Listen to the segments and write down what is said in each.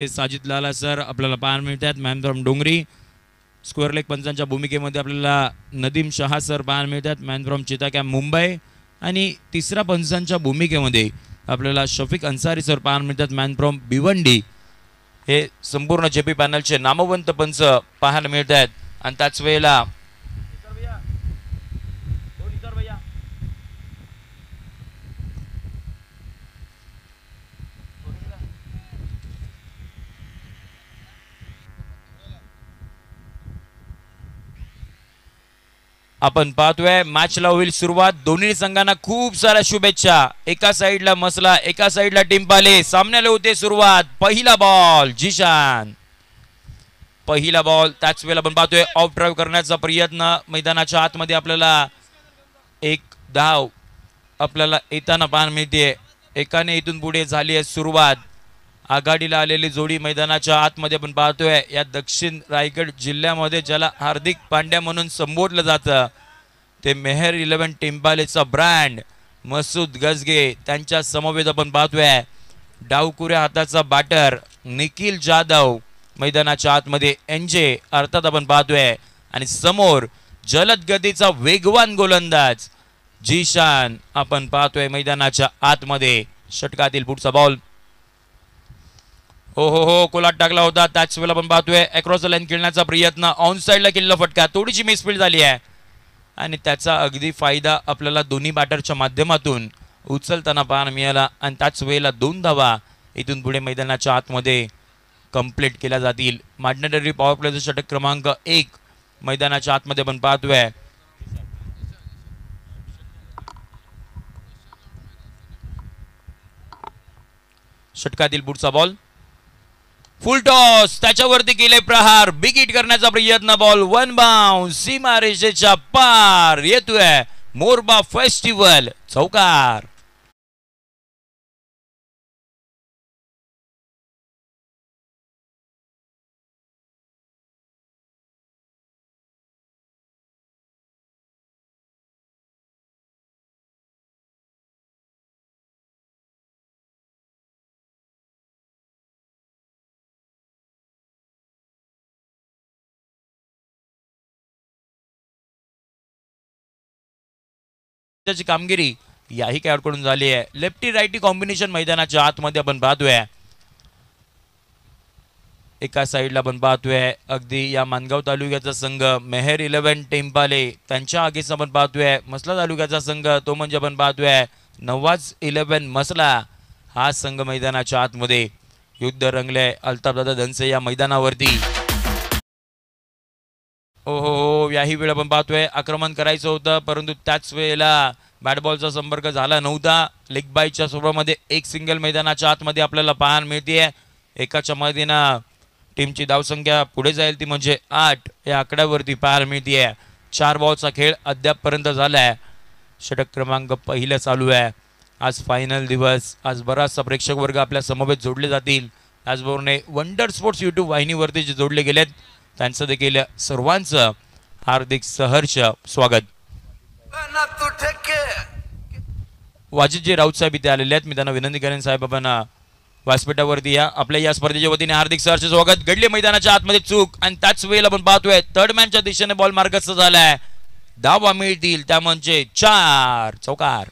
साजिद लाला sir आपल्याला पाहायला मिळतात. मॅन फ्रॉम डोंगरी. स्क्वेअर लेग पंचांच्या भूमिकेमध्ये आपल्याला नदीम शहा सर पाहायला मिळतात. मॅन फ्रॉम चिता कॅम्प मुंबई. आणि तिसऱ्या पंचांच्या भूमिकेमध्ये आपल्याला शफिक अन्सारी सर पाहायला मिळतात. Man from Bhiwandi. हे संपूर्ण जेपी पॅनलचे नामवंत पंच पाहायला मिळत आहेत. आणि त्याच वेळेला आपण पाहतोय मॅचला होईल सुरुवात. दोन्ही संघांना खूप साऱ्या शुभेच्छा. एका साईडला मसला, एका साईडला टिंपाले. सामन्याला होते सुरुवात. पहिला बॉल जिशान. पहिला बॉल. त्याच वेळेला आपण पाहतोय ऑफ ड्राईव्ह करण्याचा प्रयत्न. मैदानाच्या आतमध्ये आपल्याला एक धाव आपल्याला येताना पाहायला मिळते. एकाने इथून पुढे झाली आहे सुरुवात. आघाडीला आलेली जोडी मैदानाच्या आतमध्ये आपण पाहतोय. या दक्षिण रायगड जिल्ह्यामध्ये ज्याला हार्दिक पांड्या म्हणून संबोधलं जातं ते मेहर 11 टिंपालेचा ब्रँड मसूद गजगे. त्यांच्या समवेत आपण पाहतोय डावकुऱ्या हाताचा बॅटर निखिल जाधव मैदानाच्या आतमध्ये एनजे अर्थात आपण पाहतोय. आणि समोर जलद गतीचा वेगवान गोलंदाज जीशान आपण पाहतोय मैदानाच्या आतमध्ये. षटकातील पुढचा बॉल. हो कोलाट टाकला होता. त्याच वेळेला आपण पाहतोय अक्रॉस द लाईन खेळण्याचा प्रयत्न. ऑन साइडला केलेला फटका. थोडीशी मिसफील्ड झाली आहे आणि त्याचा अगदी फायदा आपल्याला दोन्ही बॅटरच्या माध्यमातून उचलताना पाहायला मिळाला. आणि त्याच वेळेला 2 धावा इथून पुढे मैदानाच्या आतमध्ये कंप्लीट केल्या जातील. मॅग्नेटरी पॉवर प्लेचं षटक क्रमांक 1 मैदानाच्या आतमध्ये आपण पाहतोय. षटकातील पुढचा बॉल. फुल टॉस. त्याच्यावरती केले प्रहार. बिग हिट करण्याचा प्रयत्न. Ball one bounce. सीमा रेषेच्या पार येतोय. मोरबा फेस्टिवल चौकार. त्याची कामगिरी याही खेळाडूकडून झाली आहे. लेफ्टी राईटी कॉम्बिनेशन मैदानाच्या आतमध्ये आपण पाहतोय. एका साईडला आपण पाहतोय अगदी या मानगाव तालुक्याचा संघ मेहर 11 टिंपाले. त्यांच्या आगीच आपण पाहतोय मसला तालुक्याचा संघ तो म्हणजे आपण पाहतोय नवाज 11 मसला. हा संघ मैदानाच्या आतमध्ये युद्ध रंगले अल्ताफदादा धनसे या मैदानावरती. हो याही वेळ आपण पाहतोय आक्रमण करायचं होतं परंतु त्याच वेळेला बॅट बॉलचा संपर्क झाला नव्हता. लेग बायच्या स्वरूपामध्ये एक सिंगल मैदानाच्या आतमध्ये आपल्याला पाहायला मिळते. एकाच्या मदतीनं टीमची धावसंख्या पुढे जाईल ती म्हणजे 8 या आकड्यावरती पाहायला मिळते. 4 बॉलचा खेळ अद्यापपर्यंत झालाय. षटक क्रमांक 1 चालू आहे. आज फायनल दिवस. आज बराचसा प्रेक्षक वर्ग आपल्या समवेत जोडले जातील. त्याचबरोबर वंडर स्पोर्ट्स यूट्यूब वाहिनीवरती जे जोडले गेलेत त्यांचं देखील सर्वांचं हार्दिक सहर्ष स्वागत. वाजिदजी राऊत साहेब इथे आलेले आहेत. मी त्यांना विनंती करेन साहेब आपण व्यासपीठावरती या. आपल्या या स्पर्धेच्या वतीने हार्दिक सहर्ष स्वागत. घडले मैदानाच्या आतमध्ये चूक आणि त्याच वेळेला आपण पाहतोय थर्ड मॅनच्या दिशेने बॉल मार्गस्थ झालाय. धावा मिळतील त्या म्हणजे 4 चौकार.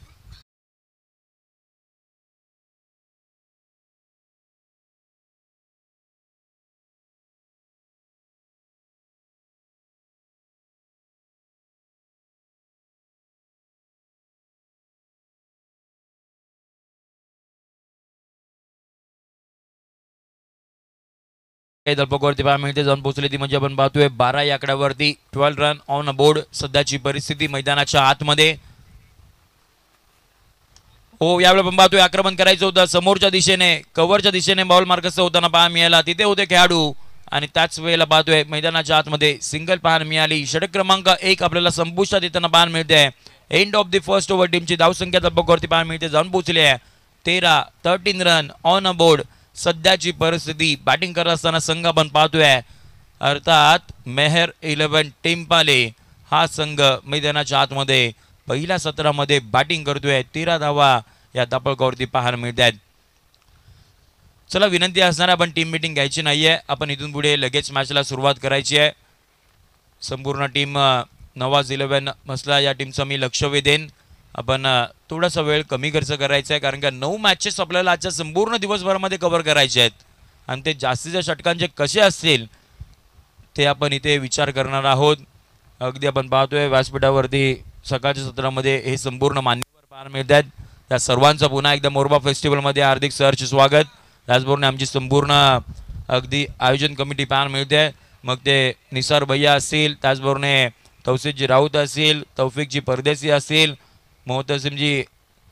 दलपकवरती पाहायला मिळते जाऊन पोहोचली ती म्हणजे आपण पाहतोय 12 या आकड्यावरती 12 रन ऑन बोर्ड. सध्याची परिस्थिती मैदानाच्या आतमध्ये. हो यावेळी आपण पाहतोय आक्रमण करायचं होतं समोरच्या दिशेने कव्हरच्या दिशेने बॉल मार्गस्थ होताना पाहायला मिळाला. तिथे होते खेळाडू आणि त्याच वेळेला पाहतोय मैदानाच्या आतमध्ये सिंगल पाहायला मिळाली. षटक क्रमांक 1 आपल्याला संपुष्टात येताना पाहायला मिळते. End of the first over. टीमची धावसंख्या दलपकवरती पाहायला मिळते जाऊन पोहोचली आहे 13 रन ऑन बोर्ड. सध्याची परिस्थिती बॅटिंग करत असताना संघ आपण पाहतोय अर्थात मेहर 11 टिंपाले हा संघ मैदानाच्या आतमध्ये पहिल्या सत्रामध्ये बॅटिंग करतोय. 13 धावा या दापळकावरती पाहायला मिळतात. चला विनंती असणार आपण टीम मीटिंग घ्यायची नाहीये, आपण इथून पुढे लगेच मॅचला सुरुवात करायची आहे. संपूर्ण टीम नवाज 11 मसला या टीमचं मी लक्ष वेधेन. आपण थोडासा वेळ कमी खर्च करायचा आहे, कारण का 9 मॅचेस आपल्याला आजच्या संपूर्ण दिवसभरामध्ये कव्हर करायचे आहेत आणि ते जास्तीच्या षटकांचे कसे असतील ते आपण इथे विचार करणार आहोत. अगदी आपण पाहतोय व्यासपीठावरती सकाळच्या सत्रामध्ये हे संपूर्ण मान्यवर पाहायला मिळत आहेत. त्या सर्वांचं पुन्हा एकदा मोरबा फेस्टिवलमध्ये हार्दिक सहर्ष स्वागत. त्याचबरोबर आमची संपूर्ण अगदी आयोजन कमिटी पाहायला मिळते, मग ते निसार भैया असतील, त्याचबरोबर तौसिफजी राऊत असतील, तौफिकजी परदेसी असतील, मोहतसिमजी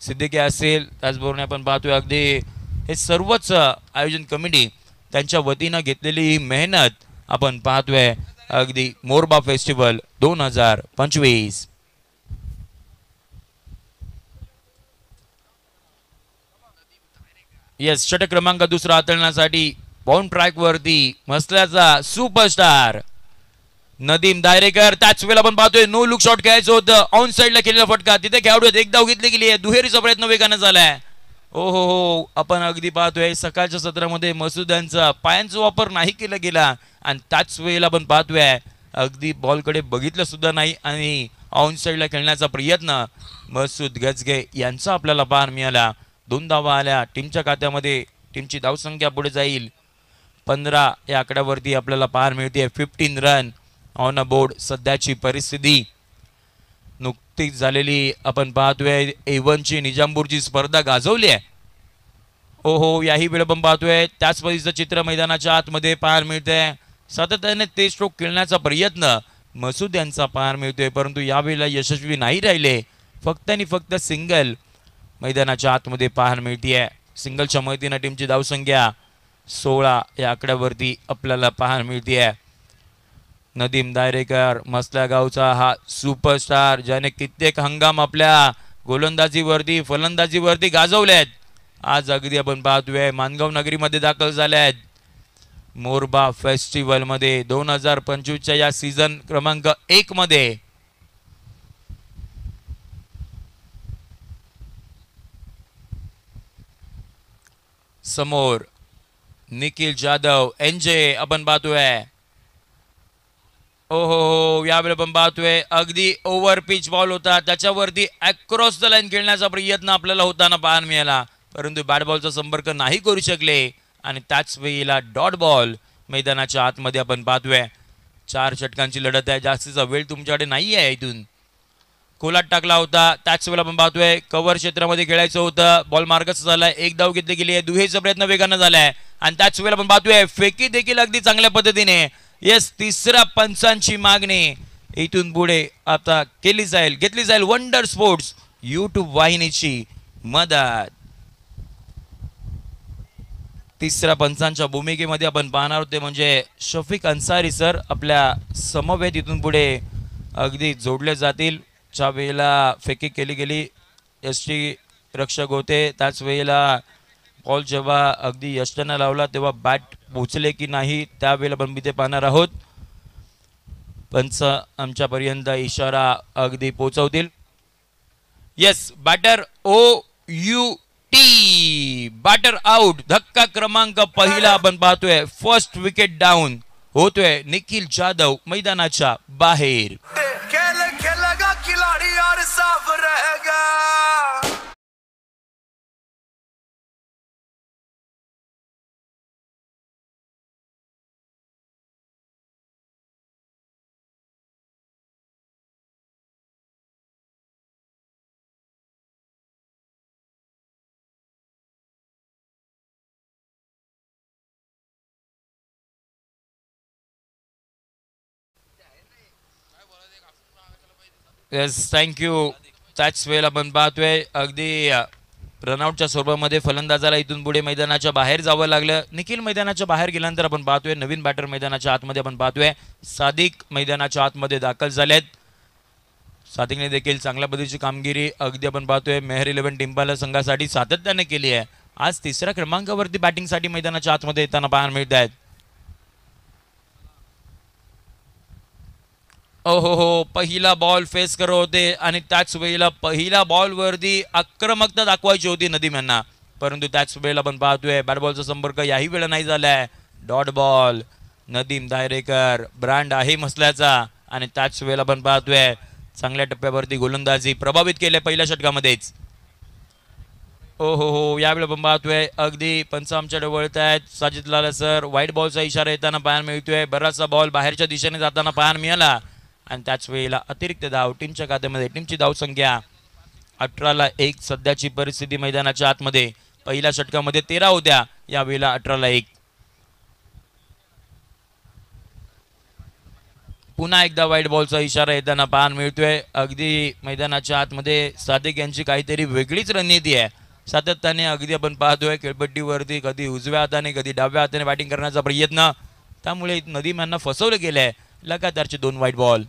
सिद्दीकी असतील, त्याचबरोबर आपण पाहतोय अगदी हे सर्वच आयोजन कमिटी त्यांच्या वतीनं घेतलेली ही मेहनत आपण पाहतोय अगदी मोरबा फेस्टिवल 2025. येस, षटक क्रमांक दुसरा हाताळण्यासाठी बाउंड ट्रॅक वरती मसल्याचा सुपरस्टार नदीम दायरेकर. त्याच वेळेला आपण पाहतोय नो लुक शॉट खेळायचं होतं, ऑन साइडला केलेला फटका, तिथे खेळाडू एक धाव घेतली गेली आहे, दुहेरीचा प्रयत्न वेगाने झालाय. ओ हो, आपण अगदी पाहतोय सकाळच्या सत्रामध्ये मसूद यांचा पायांचा वापर नाही केला गेला आणि त्याच वेळेला आपण पाहतोय अगदी बॉलकडे बघितलं सुद्धा नाही आणि ऑन साइडला खेळण्याचा प्रयत्न मसूद गजगे यांचा आपल्याला पाहायला मिळाला. 2 धावा आल्या टीमच्या खात्यामध्ये, टीमची धावसंख्या पुढे जाईल 15 या आकड्यावरती आपल्याला पाहायला मिळते. 15 रन ऑन अ बोर्ड सध्याची परिस्थिती. नुकतीच झालेली आपण पाहतोय A1ची निजामपूरची स्पर्धा गाजवली आहे. हो हो, याही वेळ आपण पाहतोय त्याच पद्धतीचं चित्र मैदानाच्या आतमध्ये पाहायला मिळतंय. सातत्याने ते स्ट्रोक खेळण्याचा प्रयत्न मसूद यांचा पाहायला मिळतोय, परंतु यावेळेला यशस्वी नाही राहिले. फक्त आणि फक्त सिंगल मैदानाच्या आतमध्ये पाहायला मिळते. सिंगलच्या मदतीनं टीमची धावसंख्या 16 या आकड्यावरती आपल्याला पाहायला मिळते. नदीम दायरेकर मसल्या गावचा हा सुपरस्टार ज्याने कित्येक हंगाम आपल्या गोलंदाजीवरती फलंदाजीवरती गाजवलेत, आज अगदी आपण पाहतोय मानगाव नगरीमध्ये दाखल झाले आहेत. मोरबा फेस्टिवलमध्ये 2025च्या या सीझन क्रमांक 1 मध्ये समोर निखिल जाधव एनजे आपण पाहतोय. ओ हो, यावेळी आपण पाहतोय अगदी ओव्हर पिच बॉल होता, त्याच्यावरती अक्रॉस द लाईन खेळण्याचा प्रयत्न आपल्याला होताना पाहायला मिळाला, परंतु बॅट बॉलचा संपर्क नाही करू शकले आणि त्याच वेळेला डॉट बॉल मैदानाच्या आतमध्ये आपण पाहतोय. 4 षटकांची लढत आहे, जास्तीचा वेळ तुमच्याकडे नाही आहे. इथून कोलाट टाकला होता, त्याच वेळेला आपण पाहतोय कव्हर क्षेत्रामध्ये खेळायचं होतं, बॉल मार्गच झालाय, एक धाव घेतली गेली आहे, दुहेरीचा प्रयत्न वेगानं झालाय आणि त्याच वेळेला आपण पाहतोय फेकी देखील अगदी चांगल्या पद्धतीने. येस, तिसऱ्या पंचांची मागणी इथून पुढे आता केली जाईल, घेतली जाईल वंडर स्पोर्ट्स YouTube वाहिनीची मदत. तिसऱ्या पंचांच्या भूमिकेमध्ये आपण पाहणार होते म्हणजे शफिक अन्सारी सर आपल्या समवेत इथून पुढे अगदी जोडले जातील. ज्या वेळेला फेकी केली गेली यष्टी रक्षक होते, त्याच वेळेला बॉल जेव्हा अगदी यष्टीनं लावला तेव्हा बॅट पोचले की नाही त्यावेळेला पण ते पाहणार आहोत. पंच आमच्यापर्यंत इशारा अगदी पोचवतील. Yes, batter OUT batter out. धक्का क्रमांक पहिला आपण पाहतोय, फर्स्ट विकेट डाऊन होतोय निखिल जाधव मैदानाच्या बाहेर. Yes, thank you. त्याच वेळेला आपण पाहतोय अगदी रनआउटच्या स्वरूपामध्ये फलंदाजाला इथून पुढे मैदानाच्या बाहेर जावं लागलं. निखिल मैदानाच्या बाहेर गेल्यानंतर आपण पाहतोय नवीन बॅटर मैदानाच्या आतमध्ये आपण पाहतोय सादिक मैदानाच्या आतमध्ये दाखल झालेत. सादिकने देखील चांगल्या पद्धतीची कामगिरी अगदी आपण पाहतोय मेहर 11 टिंपाला संघासाठी सातत्याने केली आहे. आज तिसऱ्या क्रमांकावरती बॅटिंगसाठी मैदानाच्या आतमध्ये येताना पाहायला मिळत आहेत. हो, पहिला बॉल फेस करत होते आणि त्याच वेळेला पहिल्या बॉलवरती आक्रमकता दाखवायची होती नदीम यांना. परंतु त्याच वेळेला आपण पाहतोय बॅट बॉलचा संपर्क याही वेळा नाही झालाय. Dot ball. नदीम दायरेकर ब्रँड आहे मसल्याचा आणि त्याच वेळेला आपण पाहतोय चांगल्या टप्प्यावरती गोलंदाजी प्रभावित केले पहिल्या षटकामध्येच. हो यावेळी आपण पाहतोय अगदी पंच आमच्याकडे वळत आहेत. साजिद लाला सर व्हाईट बॉलचा इशारा येताना पाहायला मिळतोय. बराचसा बॉल बाहेरच्या दिशेने जाताना पाहायला मिळाला आणि त्याच वेळेला अतिरिक्त धाव टीमच्या खात्यामध्ये. टीमची धावसंख्या 18-1 सध्याची परिस्थिती मैदानाच्या आतमध्ये. पहिल्या षटकामध्ये 13 होत्या, यावेळेला 18-1. पुन्हा एकदा व्हाईट बॉलचा इशारा येताना पाहायला मिळतोय. अगदी मैदानाच्या आतमध्ये सादिक यांची काहीतरी वेगळीच रणनीती आहे. सातत्याने अगदी आपण पाहतोय खेळपट्टीवरती कधी उजव्या हाताने कधी डाव्या हाताने बॅटिंग करण्याचा प्रयत्न. त्यामुळे नदीम यांना फसवलं गेलंय. लगातारचे 2 व्हाईट बॉल.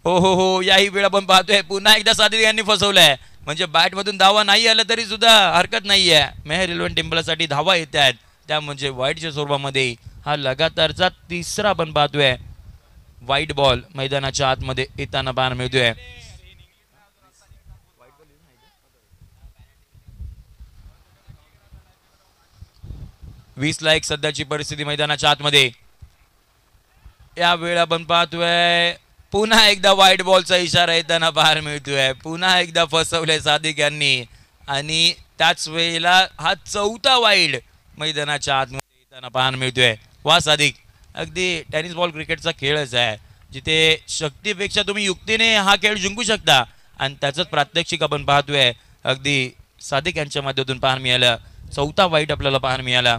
हो याही वेळ आपण पाहतोय पुन्हा एकदा सादिक यांनी फसवलंय. म्हणजे बॅटमधून धावा नाही आला तरी सुद्धा हरकत नाहीये. मेहर इलेव्हन टेम्पलसाठी धावा येत आहेत, त्या म्हणजे व्हाईटच्या स्वरूपामध्ये. हा लगातारचा तिसरा आपण पाहतोय व्हाईट बॉल मैदानाच्या आतमध्ये येताना पाहायला मिळतोय. 20-1 सध्याची परिस्थिती मैदानाच्या आतमध्ये. या वेळ आपण पाहतोय पुन्हा एकदा व्हाईट बॉलचा इशारा येताना पाहायला मिळतोय. पुन्हा एकदा फसवले सादिक यांनी आणि त्याच वेळेला हा 4था वाईड मैदानाच्या आतमध्ये येताना पाहायला मिळतोय. वा सादिक, अगदी टेनिस बॉल क्रिकेटचा खेळच आहे जिथे शक्तीपेक्षा तुम्ही युक्तीने हा खेळ जिंकू शकता आणि त्याचंच प्रात्यक्षिक आपण पाहतोय अगदी सादिक यांच्या माध्यमातून पाहायला मिळालं. 4था वाईट आपल्याला पाहायला मिळाला.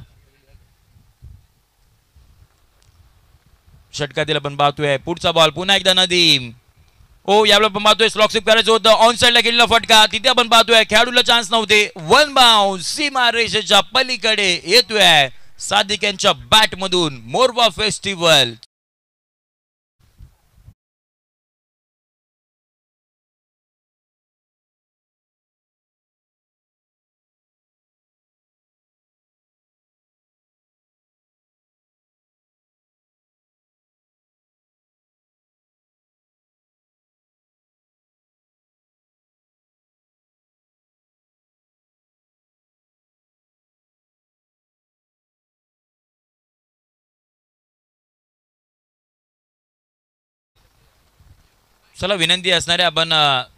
षटकातील आपण पाहतोय पुढचा बॉल पुन्हा एकदा नदीम. यावेळेला आपण पाहतोय स्लॉक स्वीप करायचं होतं. ऑन साइडला गेलेला फटका. तिथे आपण पाहतोय खेळाडूला चान्स नव्हते. 1 बाउन्स सीमा रेषेच्या पलीकडे येतोय सादिक यांच्या बॅट मधून. मोरवा फेस्टिवल चला विनंती असणारे आपण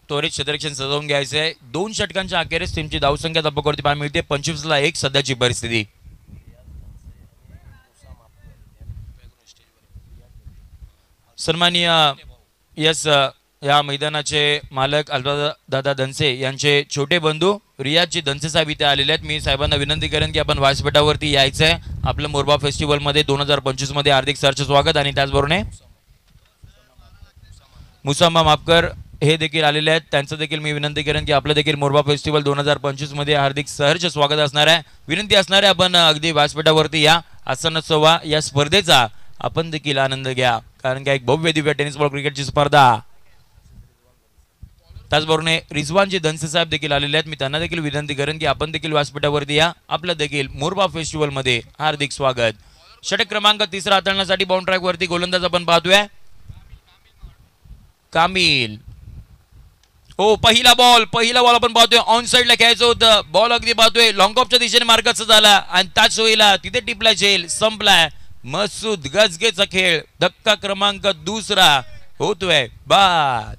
त्वरित क्षेत्ररक्षण सजवून घ्यायचंय. 2 षटकांच्या अखेरीस टीमची धावसंख्या धापकवरती पाहायला मिळते 25-1 सध्याची परिस्थिती. सन्माननीय या मैदानाचे मालक दादा धनसे यांचे छोटे बंधू रियाजची धनसे साहेब इथे आलेले आहेत. मी साहेबांना विनंती करेन की आपण व्यासपीठावरती यायचंय. आपलं मोरबा फेस्टिवल मध्ये 2025 मध्ये हार्दिक सहर्ष स्वागत. आणि त्याचबरोबर मुसांबा मापकर हे देखील आलेले आहेत. त्यांचं देखील मी विनंती करेन की आपलं देखील मोरबा फेस्टिवल 2025 मध्ये हार्दिक सहर्ष स्वागत असणार आहे. विनंती असणार आहे आपण अगदी व्यासपीठावरती या. आसनोत्सव या स्पर्धेचा आपण देखील आनंद घ्या, कारण की एक भव्य दिव्य टेनिस बॉल क्रिकेटची स्पर्धा. त्याचबरोबर रिजवानजी धनसे साहेब देखील आलेले आहेत. मी त्यांना देखील विनंती करेन की आपण देखील व्यासपीठावरती या. आपलं देखील मोरबा फेस्टिवल मध्ये हार्दिक स्वागत. षटक क्रमांक 3 हाताळण्यासाठी बाउंड ट्रॅक वरती गोलंदाज आपण पाहतोय कामिल. पहिला बॉल आपण पाहतोय ऑन साइडला खेळायचं होतं. बॉल अगदी पाहतोय लॉंग ऑफच्या दिशेने मार्गाचा झाला आणि त्याच वेळेला तिथे टिपला झेल संपलाय. मसूद गजगेचा खेळ. धक्का क्रमांक 2 होतोय बाद.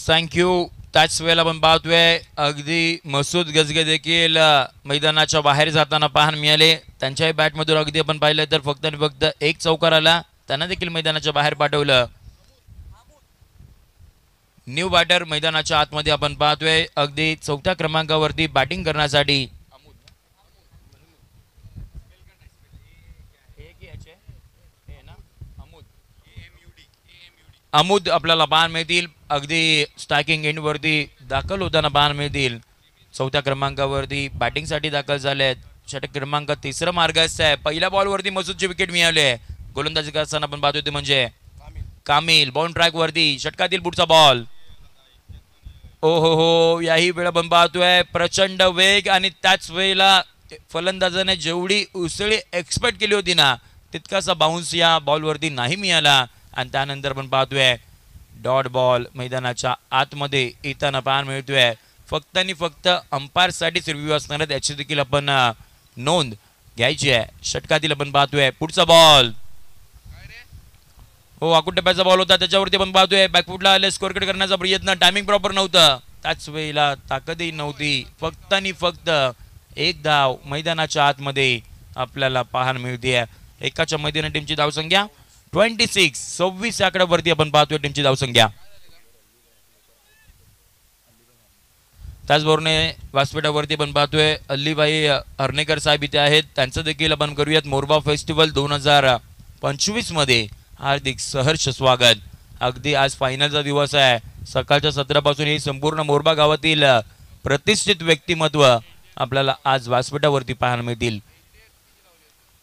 थँक्यू. त्याच वेळेला आपण पाहतोय अगदी मसूद गजगे देखील मैदानाच्या बाहेर जाताना पाहायला मिळाले. त्यांच्याही बॅटमधून अगदी आपण पाहिलं तर फक्त आणि फक्त 1 चौकार आला. त्यांना देखील मैदानाच्या बाहेर पाठवलं. न्यू बॅटर मैदानाच्या आतमध्ये आपण पाहतोय अगदी 4थ्या क्रमांकावरती बॅटिंग करण्यासाठी अमुद आपल्याला पाहायला मिळतील. अगदी स्टॅकिंग एंड वरती दाखल होताना पाहायला मिळतील. 4थ्या क्रमांकावरती बॅटिंगसाठी दाखल झालेत. षटक क्रमांक 3 मार्गस्थ आहे. पहिल्या बॉलवरती मसूदची विकेट मिळाली आहे. गोलंदाजी करताना आपण पाहतोय ते म्हणजे कामिल बाउंड ट्रॅक वरती षटकातील पुढचा बॉल. ओ हो याही वेळा आपण पाहतोय प्रचंड वेग आणि त्याच वेळेला फलंदाजाने जेवढी उसळी एक्सपेक्ट केली होती ना तितकासा बाउन्स या बॉलवरती नाही मिळाला. आणि त्यानंतर आपण पाहतोय डॉट बॉल मैदानाच्या आतमध्ये येताना पाहायला मिळतोय. फक्त आणि फक्त अंपायर साठीच रिव्ह्यू असणार आहे, याची देखील आपण नोंद घ्यायची आहे. षटकातील आपण पाहतोय पुढचा बॉल. हो आकुट टप्प्याचा बॉल होता, त्याच्यावरती आपण पाहतोय बॅकफुटला आले स्कोअर करण्याचा प्रयत्न, टायमिंग प्रॉपर नव्हतं, त्याच वेळेला ताकदही नव्हती. फक्त आणि फक्त एक धाव मैदानाच्या आतमध्ये आपल्याला पाहायला मिळते. एकाच्या मैदानी टीमची धावसंख्या 26 आकड्यावरती आपण पाहतोय टीमची धावसंख्या. त्याचबरोबर व्यासपीठावरती आपण पाहतोय अल्लीबाई हर्णेकर साहेब इथे आहेत. त्यांचं देखील आपण करूयात मोरबा फेस्टिवल 2025 मध्ये हार्दिक सहर्ष स्वागत. अगदी आज फायनलचा दिवस आहे. सकाळच्या सत्रापासून ही संपूर्ण मोरबा गावातील प्रतिष्ठित व्यक्तिमत्व आपल्याला आज व्यासपीठावरती पाहायला मिळतील.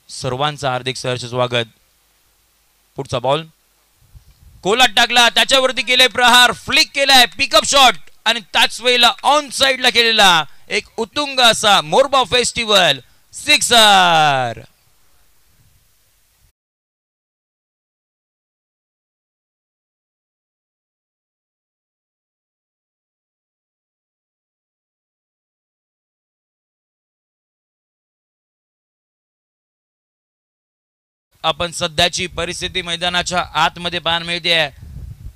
सर्वांचं हार्दिक सहर्ष स्वागत. पुढचा बॉल कोलाट टाकला, त्याच्यावरती केले प्रहार, फ्लिक केलाय, पिकअप शॉट आणि त्याच वेळेला ऑन साइडला केलेला एक उत्तुंग असा मोरबा फेस्टिवल सिक्सर. आपण सध्याची परिस्थिती मैदानाच्या आतमध्ये पाहायला मिळते.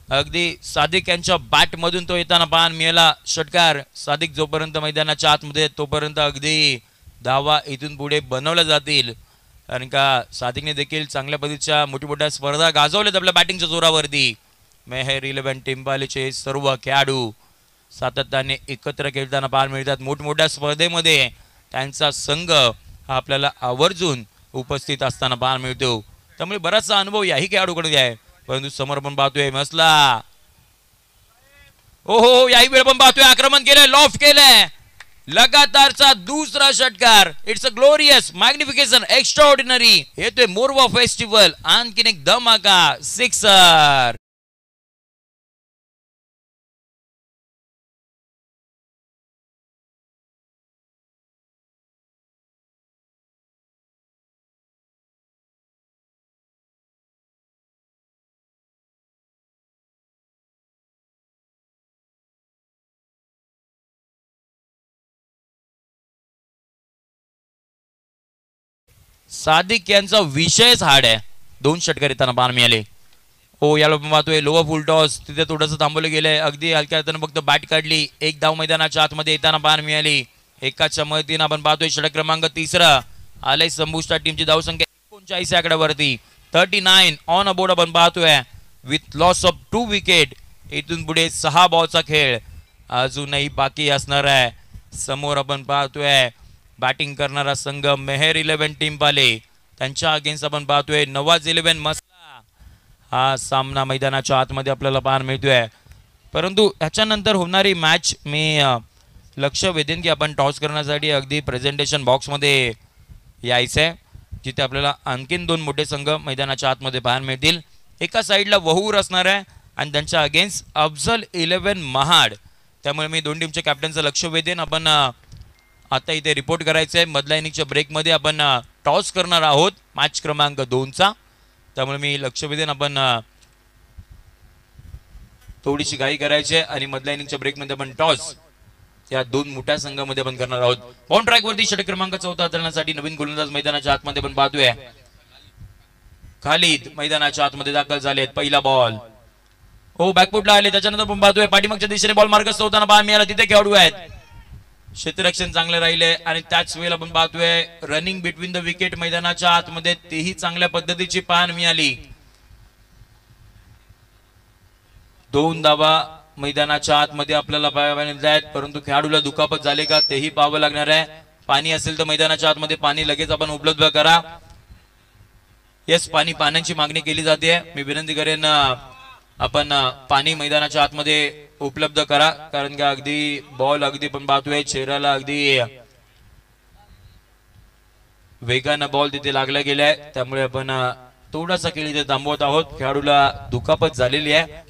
अगदी सादिक यांच्या बॅट मधून तो येताना पाहायला मिळाला. षटकार सादिक जोपर्यंत मैदानाच्या आतमध्ये तोपर्यंत अगदी धावा इथून पुढे बनवल्या जातील, कारण का सादिकने देखील चांगल्या पद्धतीच्या मोठ्या स्पर्धा गाजवल्यात आपल्या बॅटिंगच्या जोरावरती. मेहर 11 टिंबालीचे सर्व खेळाडू सातत्याने एकत्र खेळताना पाहायला मिळतात. मोठमोठ्या स्पर्धेमध्ये त्यांचा संघ आपल्याला आवर्जून उपस्थित असताना पाहायला मिळतो. त्यामुळे बराचसा अनुभव याही खेळाडूकडे आहे. परंतु समोर पण पाहतोय मसला, ओहो याही वेळ पण पाहतोय आक्रमण केलंय, लॉफ केलंय, लगातारचा दुसरा षटकार. It's a glorious magnification extra ordinary. येतोय मोरबा फेस्टिवल, आणखीन एक धमाका सिक्सर. सादिक यांचा विषयच हार्ड आहे. 2 षटकार येताना पाहायला मिळाले. हो याला पाहतोय लोअर फुल टॉस, तिथे थोडंसं थांबवलं गेलंय. अगदी हलक्या हाताने फक्त बॅट काढली. एक धाव मैदानाच्या आतमध्ये येताना पाहायला मिळाली. एकाच्या मदतीने आपण पाहतोय षटक क्रमांक 3 आलय संभुष्टा टीमची धावसंख्या 39 आकड्यावरती. 39 ऑन अबोर्ड आपण पाहतोय विथ लॉस ऑफ 2 विकेट. इथून पुढे 6 बॉलचा खेळ अजूनही बाकी असणार आहे. समोर आपण पाहतोय बॅटिंग करणारा संघ मेहर 11 टिंबाले, त्यांच्या अगेन्स्ट आपण पाहतोय नवाज 11 मसला. हा सामना मैदानाच्या आतमध्ये आपल्याला पाहायला मिळतोय. परंतु ह्याच्यानंतर होणारी मॅच मी लक्ष वेधेन की आपण टॉस करण्यासाठी अगदी प्रेझेंटेशन बॉक्समध्ये यायचंय, जिथे आपल्याला आणखीन 2 मोठे संघ मैदानाच्या आतमध्ये पाहायला मिळतील. एका साईडला वहूर असणार आहे आणि त्यांच्या अगेन्स्ट अफजल 11 महाड. त्यामुळे मी 2 टीमच्या कॅप्टनचं लक्ष वेधेन. आपण आता इथे रिपोर्ट करायचं आहे. मधल्या इनिंगच्या ब्रेकमध्ये आपण टॉस करणार आहोत मॅच क्रमांक 2चा. त्यामुळे मी लक्ष वेधेन. आपण थोडीशी घाई करायची आहे आणि मधल्या इनिंगच्या ब्रेकमध्ये आपण टॉस या 2 मोठ्या संघामध्ये आपण करणार आहोत. ऑन ट्रॅक वरती षटक क्रमांक 4 हाताळण्यासाठी नवीन गोलंदाज मैदानाच्या आतमध्ये आपण पाहतोय खालिद मैदानाच्या आतमध्ये दाखल झालेत. पहिला बॉल हो बॅकफुटला आले, त्याच्यानंतर आपण पाहतोय पाठीमागच्या दिशेने बॉल मार्गस्थ होताना पाहायला मिळाला. तिथे खेळाडू आहेत. क्षेत्ररक्षण चांगले राहिले आणि त्याच वेळेला आपण पाहतोय रनिंग बिटवीन द विकेट मैदानाच्या आतमध्ये तेही चांगल्या पद्धतीची पाहायला मिळाली. 2 धावा मैदानाच्या आतमध्ये आपल्याला पाहायला मिळत आहेत. परंतु खेळाडूला दुखापत झाले का तेही पाहावं लागणार आहे. पाणी असेल तर मैदानाच्या आतमध्ये पाणी लगेच आपण उपलब्ध करा. येस पाण्याची मागणी केली जाते. मी विनंती करेन आपण पाणी मैदानाच्या आतमध्ये उपलब्ध करा, कारण की अगदी बॉल अगदी पण पाहतोय चेहऱ्याला अगदी वेगानं बॉल तिथे लागला गेलाय, त्यामुळे आपण थोडासा खेळ इथे थांबवत आहोत. खेळाडूला दुखापत झालेली आहे.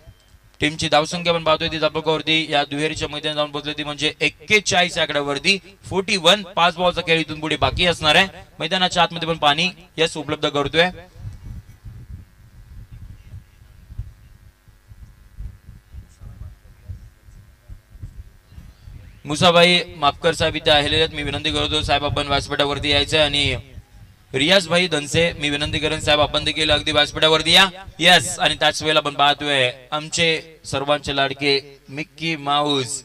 टीमची धावसंख्या पण पाहतोय ती धापकावरती या दुहेरीच्या मैदानात जाऊन पोहोचली ती म्हणजे 41 आकड्यावरती 41. 5 बॉलचा खेळ इथून पुढे बाकी असणार आहे. मैदानाच्या आतमध्ये पण पाणी यस उपलब्ध करतोय. मुसाभाई मापकर साहेब इथे आलेले आहेत. मी विनंती करतो साहेब आपण व्यासपीठावरती यायचं आणि रियाज भाई धनसे मी विनंती करेन साहेब आपण देखील अगदी व्यासपीठावरती या. यस आणि त्याच वेळेला आपण पाहतोय आमचे सर्वांचे लाडके Mickey Mouse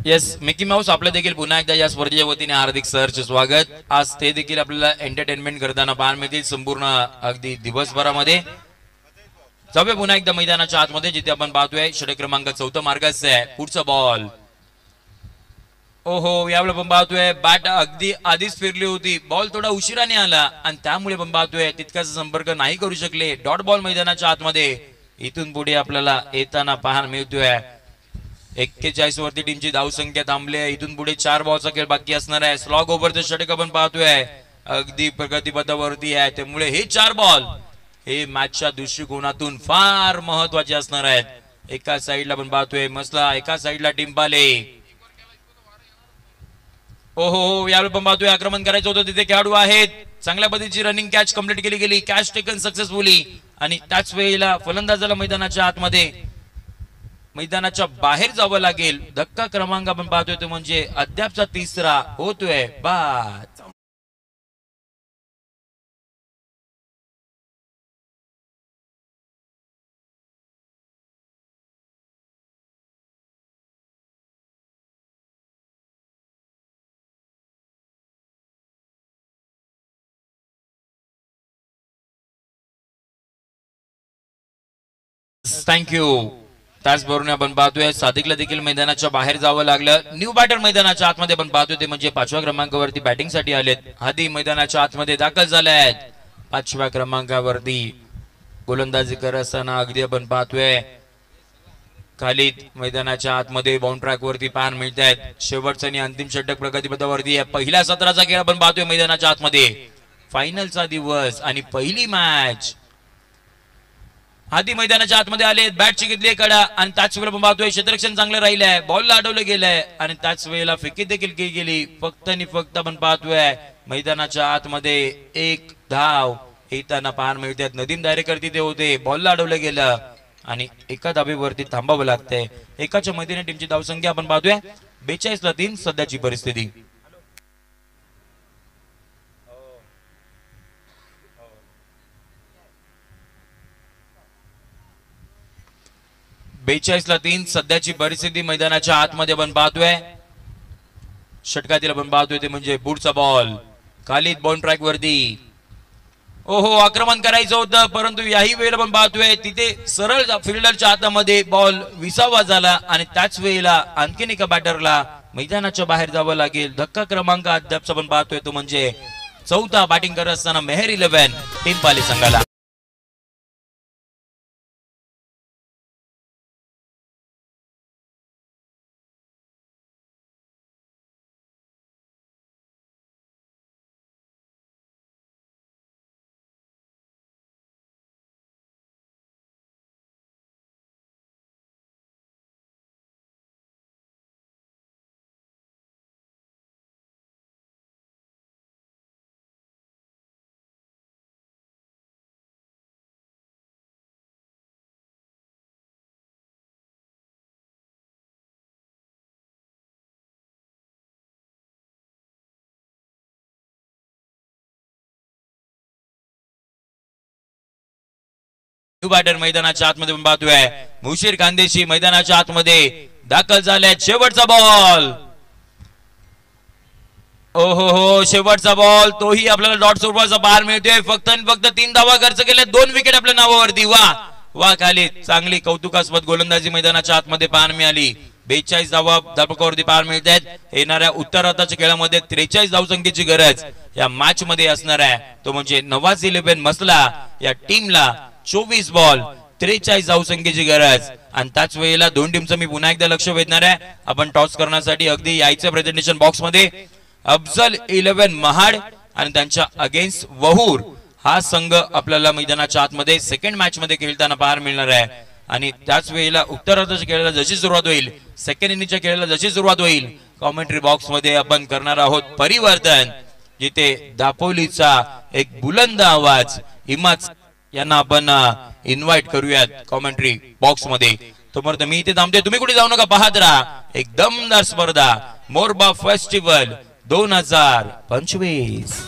yes Mickey Mouse आपलं देखील पुन्हा एकदा या स्पर्धेच्या वतीने हार्दिक सहर्ष स्वागत. आज ते देखील आपल्याला एंटरटेनमेंट करताना पाहायला मिळतील संपूर्ण अगदी दिवसभरामध्ये. जाऊया पुन्हा एकदा मैदानाच्या आतमध्ये जिथे आपण पाहतोय षटक क्रमांक 4 मार्गाचा आहे. पुढचा बॉल ओहो यावेळेला पण पाहतोय बॅट अगदी आधीच फिरली होती. बॉल थोडा उशिराने आला आणि त्यामुळे पण पाहतोय तितकाच संपर्क नाही करू शकले. डॉट बॉल मैदानाच्या आतमध्ये इथून पुढे आपल्याला येताना पाहायला मिळतोय. 41 वरती टीमची धावसंख्या थांबली आहे. इथून पुढे 4 बॉलचा खेळ बाकी असणार आहे. स्लॉग ओव्हरचं षटक आपण पाहतोय अगदी प्रगतीपथावरती आहे. त्यामुळे हे 4 बॉल हे मॅचच्या दृष्टिकोनातून फार महत्वाचे असणार आहेत. एका साईडला पण पाहतोय मसला, एका साईडला टिंपाले. ओहो यावेळी पण पाहतोय आक्रमण करायचं होतं तिथे खेळाडू आहेत. चांगल्या पद्धतीची रनिंग कॅच कंप्लीट केली गेली. कॅच टेकन सक्सेसफुली आणि त्याच वेळेला फलंदाजाला मैदानाच्या आतमध्ये मैदानाच्या बाहेर जावं लागेल. धक्का क्रमांक आपण पाहतोय तो म्हणजे अद्यापचा 3रा होतोय बाद. थँक्यू. त्याचबरोबर आपण पाहतोय सादिकला देखील मैदानाच्या बाहेर जावं लागलं. न्यू बॅटर मैदानाच्या आतमध्ये आपण पाहतोय ते म्हणजे 5व्या क्रमांकावरती बॅटिंग साठी आलेत. हादी मैदानाच्या आतमध्ये दाखल झाले आहेत. 5व्या क्रमांकावरती गोलंदाजी करत असताना अगदी आपण पाहतोय खालीद मैदानाच्या आतमध्ये बाउंड ट्रॅक वरती पाहायला मिळत आहेत. शेवटचा आणि अंतिम षटक प्रगतीपथावरती आहे. पहिल्या सत्राचा खेळ आपण पाहतोय मैदानाच्या आतमध्ये. फायनलचा दिवस आणि पहिली मॅच आधी मैदानाच्या आतमध्ये आले. बॅटची घेतली कडा आणि त्याच वेळेला पाहतोय क्षेत्ररक्षण चांगलं राहिलंय. बॉलला अडवलं गेलंय आणि त्याच वेळेला फेकी देखील केली गेली. फक्त आणि फक्त आपण पाहतोय मैदानाच्या आतमध्ये एक धाव येताना पाहायला मिळतात. नदीम दायरेकर तिथे होते. बॉलला अडवलं गेलं आणि एका धाबेवरती थांबावं लागतंय. एकाच्या मैदानी टीमची धावसंख्या आपण पाहतोय 42-3 सध्याची परिस्थिती. 42-3 सध्याची परिस्थिती मैदानाच्या आतमध्ये आपण पाहतोय. षटकातील आपण पाहतोय ते म्हणजे पुढचा बॉल खालीद बाउंड ट्रॅक वरती. ओहो आक्रमण करायचं होतं परंतु याही वेळेला आपण पाहतोय तिथे सरळ फिल्डरच्या हातामध्ये बॉल विसावा झाला आणि त्याच वेळेला आणखीन एका बॅटरला मैदानाच्या बाहेर जावं लागेल. धक्का क्रमांक अद्याप आपण पाहतोय तो म्हणजे 4था बॅटिंग करत असताना मेहर 11 टिंपाले संघाला. बॅटर मैदानाच्या आतमध्ये पण पाहतोय. मुशीर खानदेशी मैदानाच्या आतमध्ये दाखल झाले. शेवटचा बॉल, ओहो हो, शेवटचा बॉल, तोही आपल्याला डॉट स्वरूपाचा बाहेर मिळतोय. फक्त आणि फक्त 3 धावा खर्च केले, 2 विकेट आपल्या नावावरती. वा खाली चांगली कौतुकास्पद गोलंदाजी मैदानाच्या आतमध्ये पाहायला मिळाली. 42 धावा धापकावरती पाहायला मिळत आहेत. येणाऱ्या उत्तरार्धाच्या खेळामध्ये 43 धावसंख्येची गरज या मॅच मध्ये असणार आहे. तो म्हणजे नवाज 11 मसला या टीमला 24 बॉल 43 धावसंख्येची गरज. आणि त्याच वेळेला दोन टीमचं मी पुन्हा एकदा लक्ष वेधणार आहे. आपण टॉस करण्यासाठी अगदी यायचं प्रेझेंटेशन बॉक्स मध्ये अफजल 11 महाड आणि त्यांच्या अगेन्स्ट वहूर हा संघ आपल्याला मैदानाच्या आतमध्ये सेकंड मॅच मध्ये खेळताना पाहायला मिळणार आहे. आणि त्याच वेळेला उत्तरार्धाच्या खेळाला जशी सुरुवात होईल, सेकंड इनिंगच्या खेळाला जशी सुरुवात होईल, कॉमेंट्री बॉक्स मध्ये आपण करणार आहोत परिवर्तन, जिथे दापोलीचा एक बुलंद आवाज हिमाच यांना आपण इन्व्हाइट करूयात कॉमेंट्री बॉक्स मध्ये. तोपर्यंत मी इथे थांबते, तुम्ही कुठे जाऊ नका, पाहत राहा एक दमदार स्पर्धा मोरबा फेस्टिवल 2025.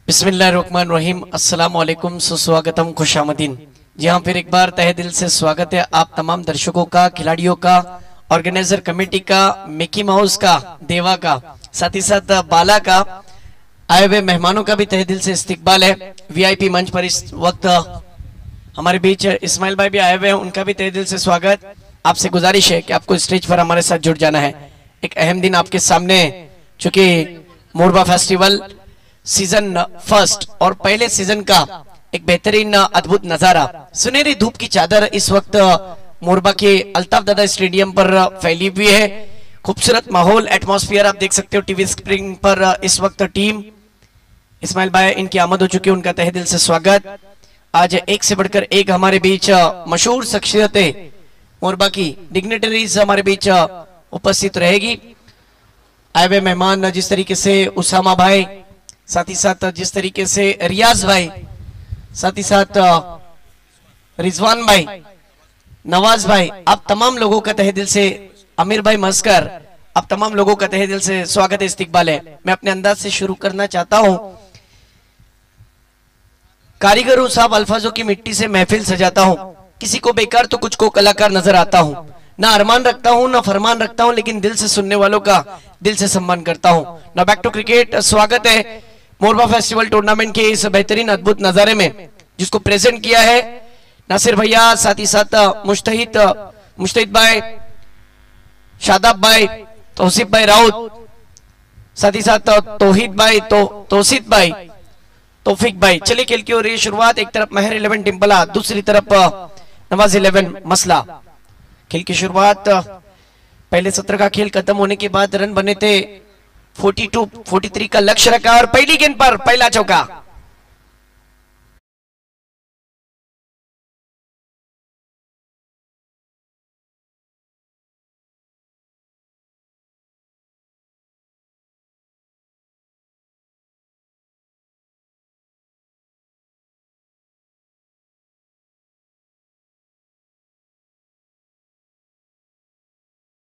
बिस्मिल्लाहिर्रहमानिर्रहीम, अस्सलाम वालेकुम, सुस्वागतम, खुशामदीन। जी हाँ, फिर एक बार तहे दिल से स्वागत है आप तमाम दर्शकों का, खिलाड़ियों का, ऑर्गेनाइजर कमेटी का, मिकी माउस का, देवा का, साथ ही साथ बाला का, आए हुए मेहमानों का भी तहे दिल से इस्तकबाल है। वीआईपी मंच पर इस वक्त हमारे बीच इस्माइल भाई भी आए हुए हैं, उनका भी तहे दिल से स्वागत। आपसे गुजारिश है कि आपको स्टेज पर हमारे साथ जुड़ जाना है। एक अहम दिन आपके सामने, चूंकि मोरबा फेस्टिवल सीजन फर्स्ट और पहले सीजन का एक बेहतरीन अद्भुत नजारा, सुनहरी धूप की चादर इस वक्त मोरबा के अल्ताफ दादा स्टेडियम पर फैली हुई है। खूबसूरत माहौल, एटमॉस्फेयर आप देख सकते हो टीवी स्क्रीन पर। इस वक्त टीम इस्माइल भाई इनकी आमद हो चुकी है, उनका तहे दिल से स्वागत। आज एक से बढ़कर एक हमारे बीच मशहूर शख्सियतें मोरबा की डिग्नेटरीज हमारे बीच उपस्थित रहेगी। आए हुए मेहमान जिस तरीके से उसामा भाई, साथ ही साथ जिस तरीके से रियाज भाई, साथ ही साथ रिजवान भाई, नवाज भाई, आप तमाम लोगों का तहे दिल से, आमिर भाई मस्कर, आप तमाम लोगों का तहे दिल से स्वागत है, इस्तकबाल है। मैं अपने अंदाज से शुरू करना चाहता हूं। कारीगरों साहब अल्फाजों की मिट्टी से महफिल सजाता हूं, किसी को बेकार तो कुछ को कलाकार नजर आता हूं। ना अरमान रखता हूं ना फरमान रखता हूं, लेकिन दिल से सुनने वालों का दिल से सम्मान करता हूं। ना बैक टू क्रिकेट, स्वागत है मोरबा फेस्टिवल टूर्नामेंट के इस बेहतरीन अद्भुत नजारे में, जिसको प्रेजेंट किया है नासिर भैया, साथ ही साथ मुश्तहिद भाई, शादाब भाई, तौसीफ भाई राउत, साथ ही साथ तौहीद भाई, तौसीद भाई, तौफीक भाई। चलिए खेल की हो रही है शुरुआत। एक तरफ महर 11 टिम्पला, दूसरी तरफ नवाज 11 मसला। खेल की शुरुआत, पहले सत्र का खेल खत्म होने के बाद रन बने थे 42-43 का लक्ष्य रखा और पहली गेंद पर पहला चौका।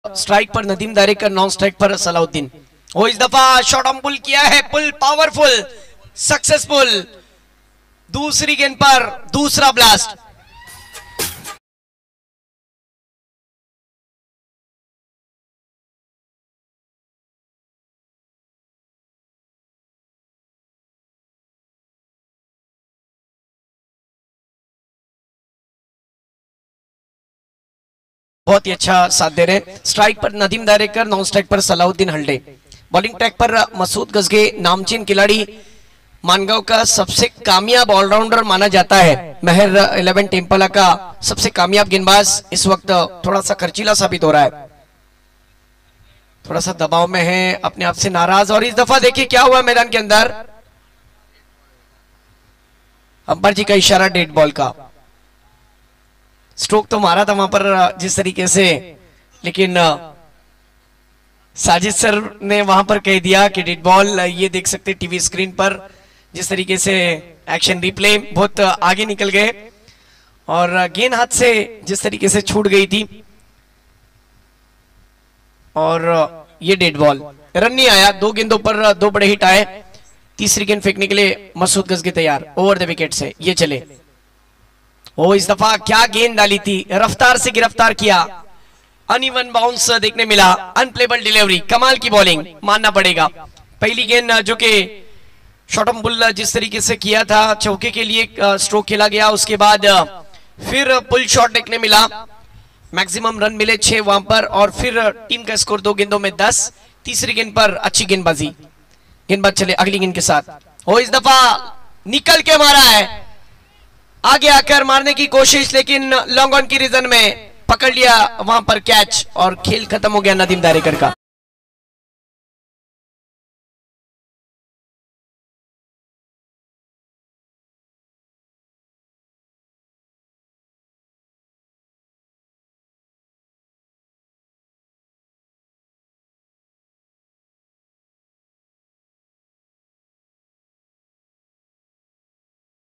स्ट्राइक पर नदीम दारेकर, नॉन स्ट्राइक पर सलाउद्दीन। वो इस दफा शॉट ऑन पुल किया है, पुल पावरफुल, सक्सेसफुल। दूसरी गेंद पर दूसरा ब्लास्ट। बहुत ही अच्छा साथ दे रहे। स्ट्राइक पर नदीम दारेकर, नॉन स्ट्राइक पर सलाउद्दीन हल्डे। बॉलिंग ट्रैक पर मसूद गजगे, नामचीन खिलाड़ी, मानगांव का सबसे कामयाब ऑलराउंडर माना जाता है। महर 11 टेम्पला का सबसे कामयाब गेंदबाज इस वक्त थोड़ा सा खर्चीला साबित हो रहा है, थोड़ा सा दबाव में है, अपने आप से नाराज। और इस दफा देखिए क्या हुआ मैदान के अंदर, अंपायर जी का इशारा डेड बॉल का। स्ट्रोक तो मारा था वहां पर जिस तरीके से, लेकिन साजिद सर ने वहां पर कह दिया कि डेड बॉल। ये देख सकते टीवी स्क्रीन पर जिस तरीके से एक्शन रिप्ले, बहुत आगे निकल गए और गेंद हाथ से जिस तरीके से छूट गई थी और ये डेड बॉल। रन नहीं आया, 2 गेंदों पर 2 बड़े हिट आए। तीसरी गेंद फेंकने के लिए मसूद गजगे तैयार, ओवर द विकेट से ये चले। वो इस दफा क्या गेंद डाली थी, रफ्तार से गिरफ्तार किया, अनइवन बाउंस देखने मिला, अनप्लेबल डिलीवरी, कमाल की बॉलिंग मानना पड़ेगा। पहली गेंद जो कि शॉर्ट ऑन पुल जिस तरीके से किया था, चौके के लिए स्ट्रोक खेला गया, उसके बाद फिर पुल शॉट देखने मिला, मैक्सिमम रन मिले 6 वहां पर, और फिर टीम का स्कोर 2 गेंदों में 10। तीसरी गेंद पर अच्छी गेंदबाजी, गेंदबाज चले अगली गेंद के साथ। वो इस दफा निकल के मारा है, आगे आकर मारने की कोशिश, लेकिन लॉन्ग ऑन की रीजन में पकड़ लिया वहां पर कैच और खेल खत्म हो गया नदीम दारेकर का।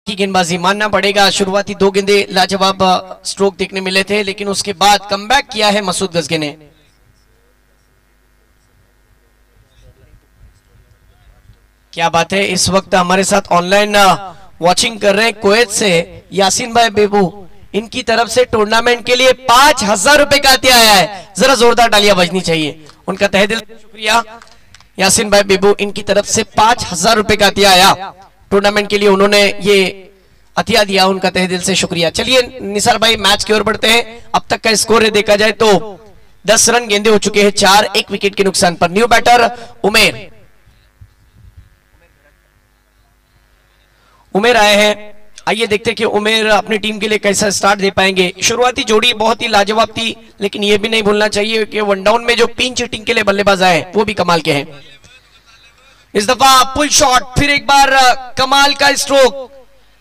की गेंदबाजी मानना पड़ेगा, शुरुआती 2 गेंदे लाजवाब स्ट्रोक देखने मिले थे, लेकिन उसके बाद कमबैक किया है मसूद गजगे ने। क्या बात है, इस वक्त हमारे साथ ऑनलाइन वॉचिंग कर रहे हैं कुवैत से यासीन भाई बेबू, इनकी तरफ से टूर्नामेंट के लिए 5000 रुपए का हथिया आया है। जरा जोरदार तालियां बजनी चाहिए, उनका तहे दिल से शुक्रिया यासीन भाई बेबू, इनकी तरफ से 5000 रुपए का हथिया आया टूर्नामेंट के लिए, उन्होंने ये हथिया दिया, उनका तहे दिल से शुक्रिया। चलिए निसार भाई मैच की ओर बढ़ते हैं। अब तक का स्कोर देखा जाए तो 10 रन गेंदे हो चुके हैं, 4 1 विकेट के नुकसान पर। न्यू बैटर उमेर आए हैं, आइए देखते हैं कि उमेर अपनी टीम के लिए कैसा स्टार्ट दे पाएंगे। शुरुआती जोड़ी बहुत ही लाजवाब थी, लेकिन यह भी नहीं भूलना चाहिए कि वन डाउन में जो पिंच हिटिंग के लिए बल्लेबाज आए वो भी कमाल के हैं। इस दफा पुल शॉट, फिर एक बार कमाल का स्ट्रोक,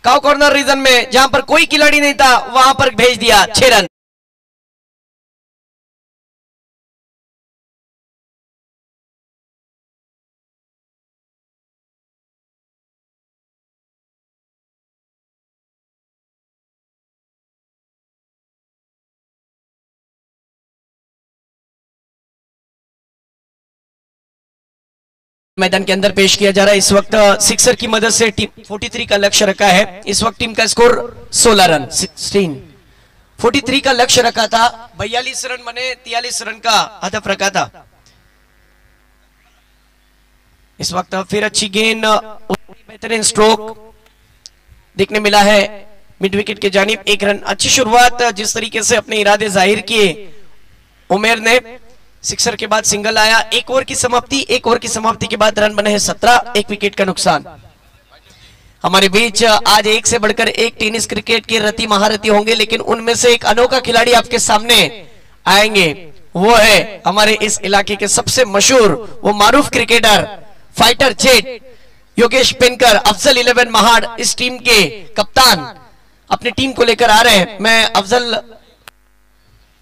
काउ कॉर्नर रीजन में जहां पर कोई खिलाड़ी नहीं था वहां पर भेज दिया, 6 रन। मैदान के अंदर पेश किया जा रहा है इस वक्त सिक्सर की मदद से। टीम 43 का लक्ष्य रखा है इस वक्त, टीम का स्कोर 16 रन, 43 का लक्ष्य रखा था, 42 रन बने, 43 रन का हदफ रखा था। इस वक्त फिर अच्छी गेंद, बेहतरीन स्ट्रोक देखने मिला है मिड विकेट के जानिब, 1 रन। अच्छी शुरुआत, जिस तरीके से अपने इरादे जाहिर किए उमेर ने, सिक्सर के बाद सिंगल आया, 1 ओवर की समाप्ति, 1 ओवर की समाप्ति के बाद रन बने हैं 17, 1 विकेट का नुकसान। हमारे बीच आज एक से बढ़कर एक टेनिस क्रिकेट के रति महारथी होंगे, लेकिन उनमें से एक अनोखा खिलाड़ी आपके सामने आएंगे, वो है हमारे इस इलाके के सबसे मशहूर, वो मारूफ cricketer, fighter jet Yogesh पेनकर, Afzal 11 Mahad, इस टीम के कप्तान अपनी टीम को लेकर आ रहे हैं। मैं अफजल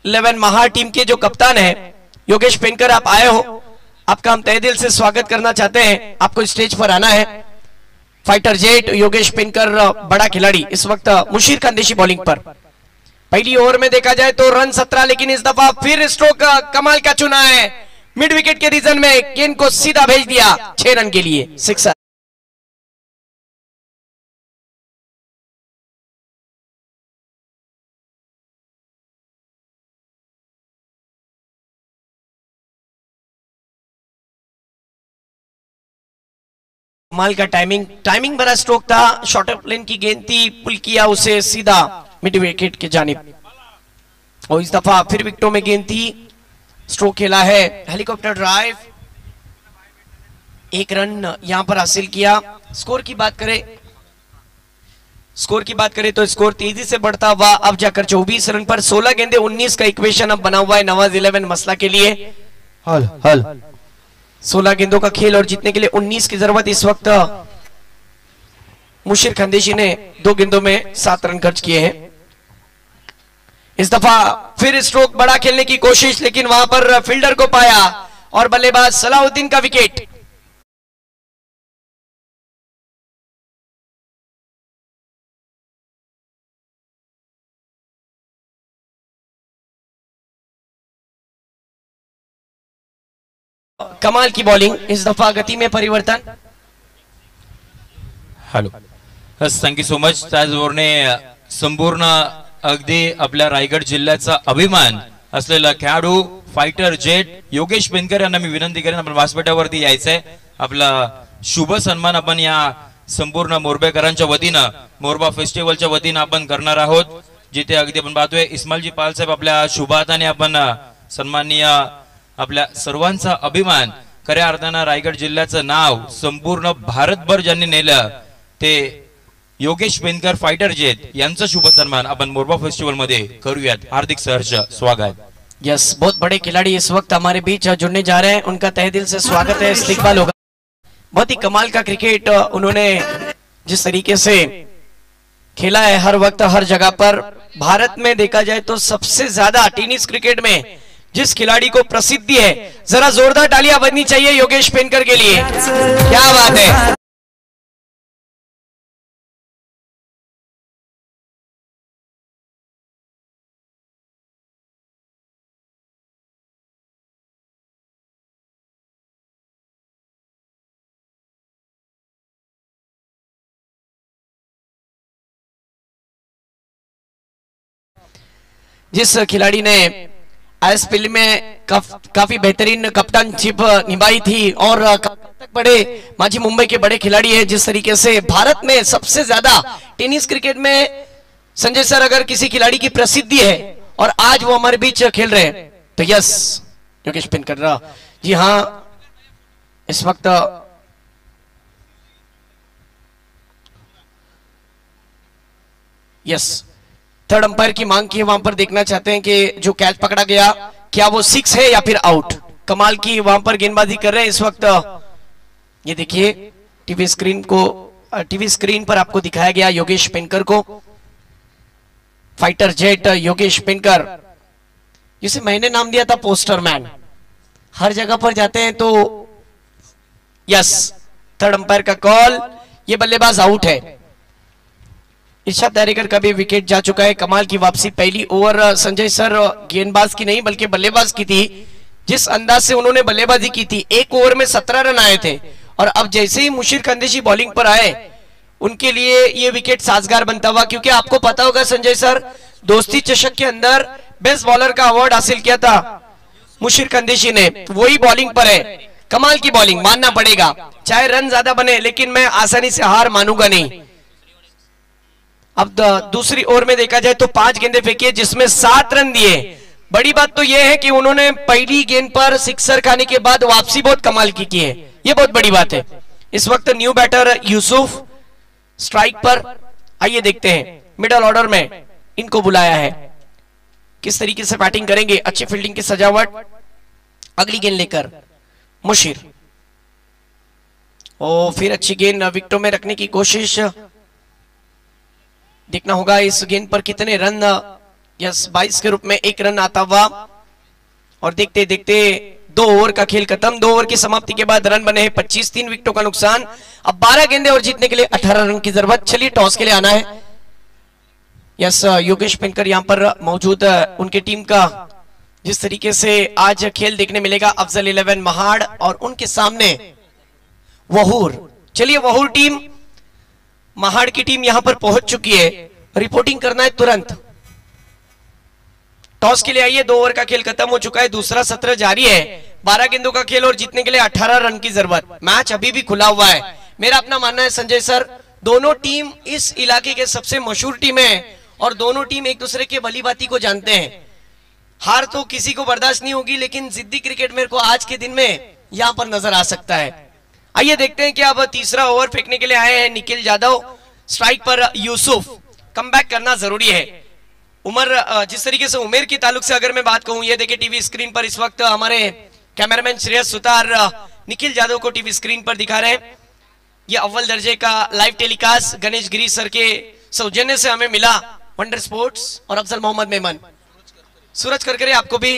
11 महाड़ टीम के जो कप्तान है योगेश पेनकर, आप आए हो, आपका हम तहे दिल से स्वागत करना चाहते हैं, आपको स्टेज पर आना है। फाइटर जेट योगेश पेनकर बड़ा खिलाड़ी, इस वक्त मुशीर खानदेशी बॉलिंग पर। पहली ओवर में देखा जाए तो रन 17, लेकिन इस दफा फिर स्ट्रोक कमाल का चुना है। मिड विकेट के रीजन में गेंद को सीधा भेज दिया 6 रन के लिए, सिक्सर। कमाल का टाइमिंग भरा स्ट्रोक था। शॉर्टर प्लेन की गेंद थी, पुल किया उसे सीधा मिड विकेट के जानिब। और इस दफा फिर विकेटों में गेंद थी, स्ट्रोक खेला है, हेलीकॉप्टर ड्राइव, 1 रन यहां पर हासिल किया। स्कोर की बात करें तो स्कोर तेजी से बढ़ता हुआ अब जाकर 24 रन पर 16 गेंदे 19 का इक्वेशन अब बना हुआ है नवाज 11 मसला के लिए। हल 16 गेंदों का खेल और जीतने के लिए 19 की जरूरत। इस वक्त मुशीर खानदेशी ने 2 गेंदों में 7 रन खर्च किए हैं। इस दफा फिर स्ट्रोक बड़ा खेलने की कोशिश, लेकिन वहां पर फील्डर को पाया और बल्लेबाज सलाहुद्दीन का विकेट। कमाल की बॉलिंग, इस दफा गति में परिवर्तन। Hello, thank you so much. त्याचबरोबर संपूर्ण अगदी आपल्या रायगड जिल्ह्याचा अभिमान असलेला खेळाडू फायटर जेट योगेश पेनकर यांना मी विनंती करेन आपण व्यासपीठावरती यायचंय। आपला शुभ सन्मान आपण या संपूर्ण मोरबेकरांच्या वतीनं, मोरबा फेस्टिवलच्या वतीनं आपण करणार आहोत, जिथे अगदी आपण पाहतोय इस्माइलजी पाल साहेब आपल्या शुभ हाताने आपण सन्माननीय आपल्या सर्वांचा अभिमान, खऱ्या अर्थानं रायगड जिल्ह्याचं नाव संपूर्ण भारतभर ज्यांनी नेलं ते योगेश पेनकर फाइटर जेट यांचा शुभ सन्मान अपन मोरबा फेस्टिवल मध्ये करूयात। हार्दिक सहर्ष स्वागत। यस, बहुत बड़े खिलाड़ी इस वक्त हमारे बीच जुड़ने जा रहे हैं, उनका तहे दिल से स्वागत है। इस्तिकबाल होगा। बहुत ही कमाल का क्रिकेट उन्होंने जिस तरीके से खेला है हर वक्त हर जगह पर। भारत में देखा जाए तो सबसे ज्यादा टेनिस क्रिकेट में जिस खिलाड़ी को प्रसिद्धि है, जरा जोरदार तालियां बजनी चाहिए योगेश पेनकर के लिए। क्या बात है। जिस खिलाड़ी ने आईएसपीएल में काफी बेहतरीन कप्तानशिप निभाई थी और तक बड़े माजी मुंबई के बड़े खिलाड़ी हैं, जिस तरीके से भारत में सबसे ज्यादा टेनिस क्रिकेट में संजय सर अगर किसी खिलाड़ी की प्रसिद्धि है और आज वो हमारे बीच खेल रहे हैं तो यस योगेश पेनकर। जी हाँ, इस वक्त यस थर्ड अंपायर की मांग की है, वहां पर देखना चाहते हैं कि जो कैच पकड़ा गया क्या वो 6 है या फिर आउट। कमाल की वहां पर गेंदबाजी कर रहे हैं इस वक्त। ये देखिए टीवी स्क्रीन पर आपको दिखाया गया योगेश पेनकर को, फाइटर जेट योगेश पेनकर, जिसे मैंने नाम दिया था पोस्टर मैन। हर जगह पर जाते हैं तो यस थर्ड अंपायर का कॉल, ये बल्लेबाज आउट है। इरशाद दारेकर का भी विकेट जा चुका है। कमाल की वापसी। पहली ओवर संजय सर गेंदबाज की नहीं बल्कि बल्लेबाज की थी। जिस अंदाज से उन्होंने बल्लेबाजी की थी, 1 ओवर में 17 रन आए थे और अब जैसे ही मुशीर खानदेशी बॉलिंग पर आए उनके लिए ये विकेट साजगार बनता हुआ, क्योंकि आपको पता होगा संजय सर दोस्ती चषक के अंदर बेस्ट बॉलर का अवार्ड हासिल किया था मुशीर खानदेशी ने, वही बॉलिंग पर है। कमाल की बॉलिंग मानना पड़ेगा, चाहे रन ज्यादा बने लेकिन मैं आसानी से हार मानूंगा नहीं। अब दूसरी ओवर में देखा जाए तो 5 गेंदें फेंकी जिसमें 7 रन दिए। बड़ी बात तो यह है कि उन्होंने पहली गेंद पर सिक्सर खाने के बाद वापसी बहुत कमाल की है, यह बहुत बड़ी बात है। इस वक्त न्यू बैटर यूसुफ स्ट्राइक पर। आइए देखते हैं मिडल ऑर्डर में इनको बुलाया है, किस तरीके से बैटिंग करेंगे। अच्छी फील्डिंग की सजावट। अगली गेंद लेकर मुशीर, और फिर अच्छी गेंद विकेटों में रखने की कोशिश। देखना होगा इस गेंद पर कितने रन, यस 22 के रूप में 1 रन आता हुआ। और देखते देखते 2 ओवर का खेल खत्म। 2 ओवर की समाप्ति के बाद रन बने हैं 25, 3 विकेटों का नुकसान। अब 12 गेंदे और जीतने के लिए 18 रन की जरूरत। चलिए टॉस के लिए आना है। यस, योगेश पिनकर यहाँ पर मौजूद उनकी टीम का जिस तरीके से आज खेल देखने मिलेगा, अफजल 11 महाड़ और उनके सामने वहूर। चलिए, वहूर टीम महाड़ की टीम यहां पर पहुंच चुकी है, रिपोर्टिंग करना है तुरंत। टॉस के लिए आइए, 2 ओवर का खेल खत्म हो चुका है, दूसरा सत्र जारी है, 12 गेंदों का खेल और जीतने के लिए 18 रन की जरूरत। मैच अभी भी खुला हुआ है। मेरा अपना मानना है संजय सर, दोनों टीम इस इलाके के सबसे मशहूर टीम है और दोनों टीम एक दूसरे के भली बाती को जानते हैं। हार तो किसी को बर्दाश्त नहीं होगी, लेकिन जिद्दी क्रिकेट मेरे को आज के दिन में यहां पर नजर आ सकता है। आइए देखते हैं कि अब तीसरा ओवर फेंकने के लिए आए हैं निखिल यादव, स्ट्राइक पर यूसुफ। कमबैक करना जरूरी है। उमर, जिस तरीके से उमेर की ताल्लुक से अगर मैं बात कहूं, ये देखिए टीवी स्क्रीन पर इस वक्त हमारे कैमरामैन श्रेयस सुतार निखिल यादव को टीवी स्क्रीन पर दिखा रहे हैं। ये अव्वल दर्जे का लाइव टेलीकास्ट गणेश गिरी सर के सौजन्य से हमें मिला, वंडर स्पोर्ट्स और अफजल मोहम्मद मेमन। सूरज करकरे, आपको भी